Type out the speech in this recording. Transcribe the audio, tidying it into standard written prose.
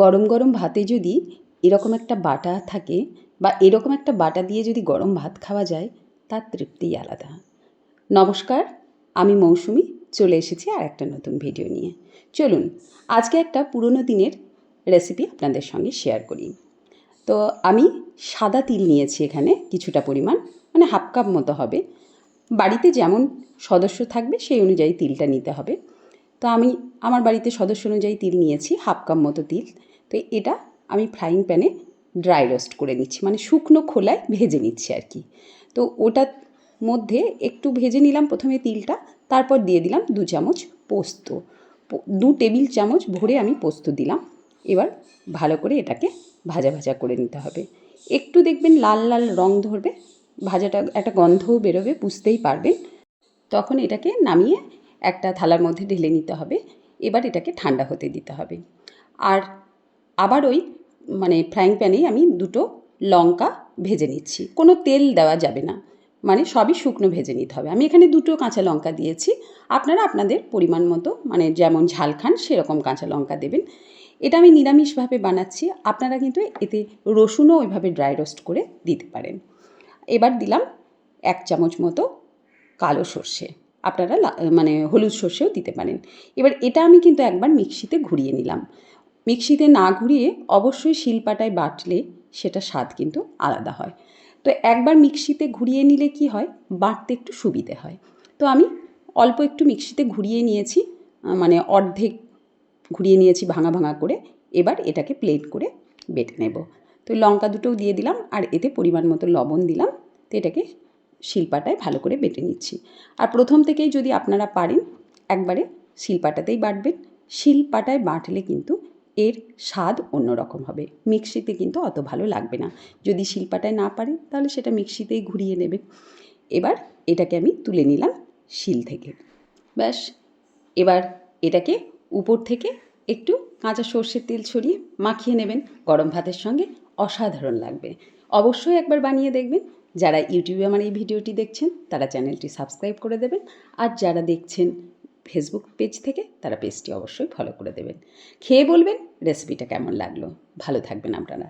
গরম গরম ভাতে যদি এরকম একটা বাটা থাকে বা এরকম একটা বাটা দিয়ে যদি গরম ভাত খাওয়া যায়, তার তৃপ্তিই আলাদা। নমস্কার, আমি মৌসুমি চলে এসেছি আর একটা নতুন ভিডিও নিয়ে। চলুন আজকে একটা পুরনো দিনের রেসিপি আপনাদের সঙ্গে শেয়ার করি। তো আমি সাদা তিল নিয়েছি এখানে কিছুটা পরিমাণ, মানে হাফ কাপ মতো হবে। বাড়িতে যেমন সদস্য থাকবে সেই অনুযায়ী তিলটা নিতে হবে। তো আমি আমার বাড়িতে সদস্য অনুযায়ী তিল নিয়েছি, হাফ কাপ মতো তিল। তো এটা আমি ফ্রাইং প্যানে ড্রাই রোস্ট করে নিচ্ছি, মানে শুকনো খোলায় ভেজে নিচ্ছি আর কি। তো ওটার মধ্যে একটু ভেজে নিলাম প্রথমে তিলটা, তারপর দিয়ে দিলাম 2 চামচ পোস্ত। 2 টেবিল চামচ ভরে আমি পোস্ত দিলাম। এবার ভালো করে এটাকে ভাজা ভাজা করে নিতে হবে। একটু দেখবেন লাল লাল রং ধরবে, ভাজাটা একটা গন্ধও বেরোবে, বুঝতেই পারবেন। তখন এটাকে নামিয়ে একটা থালার মধ্যে ঢেলে নিতে হবে। এবার এটাকে ঠান্ডা হতে দিতে হবে। আর আবার ওই ফ্রাইং প্যানেই আমি 2টো লঙ্কা ভেজে নিচ্ছি। কোনো তেল দেওয়া যাবে না, মানে সবই শুকনো ভেজে নিতে হবে। আমি এখানে 2টো কাঁচা লঙ্কা দিয়েছি। আপনারা আপনাদের পরিমাণ মতো, মানে যেমন ঝাল খান সেরকম কাঁচা লঙ্কা দেবেন। এটা আমি নিরামিষভাবে বানাচ্ছি, আপনারা কিন্তু এতে রসুনও ওইভাবে ড্রাই রোস্ট করে দিতে পারেন। এবার দিলাম 1 চামচ মতো কালো সর্ষে, আপনারা হলুদ সর্ষেও দিতে পারেন। এবার এটা আমি কিন্তু একবার মিক্সিতে ঘুরিয়ে নিলাম। মিক্সিতে না ঘুরিয়ে অবশ্যই শিলপাটায় বাটলে সেটা স্বাদ কিন্তু আলাদা হয়। তো একবার মিক্সিতে ঘুরিয়ে নিলে কি হয়, বাটতে একটু সুবিধে হয়। তো আমি অল্প একটু মিক্সিতে ঘুরিয়ে নিয়েছি, অর্ধেক ঘুরিয়ে নিয়েছি ভাঙা ভাঙা করে। এবার এটাকে প্লেট করে বেটে নেব। তো লঙ্কা দুটোও দিয়ে দিলাম আর এতে পরিমাণ মতো লবণ দিলাম। তো এটাকে শিলপাটায় ভালো করে বেটে নিচ্ছি। আর প্রথম থেকেই যদি আপনারা পারেন একবারে শিলপাটাতেই বাটবেন। শিলপাটায় বাটলে কিন্তু এর স্বাদ অন্যরকম হবে, মিক্সিতে কিন্তু অত ভালো লাগবে না। যদি শিলপাটায় না পারেন তাহলে সেটা মিক্সিতেই ঘুরিয়ে নেবেন। এবার এটাকে আমি তুলে নিলাম শিল থেকে। ব্যাস, এবার এটাকে উপর থেকে একটু কাঁচা সর্ষের তেল ছড়িয়ে মাখিয়ে নেবেন। গরম ভাতের সঙ্গে অসাধারণ লাগবে। অবশ্যই একবার বানিয়ে দেখবেন। যারা ইউটিউবে আমার এই ভিডিওটি দেখছেন তারা চ্যানেলটি সাবস্ক্রাইব করে দেবেন, আর যারা দেখছেন ফেসবুক পেজ থেকে তারা পেজটি অবশ্যই ফলো করে দেবেন। খেয়ে বলবেন রেসিপিটা কেমন লাগলো। ভালো থাকবেন আপনারা।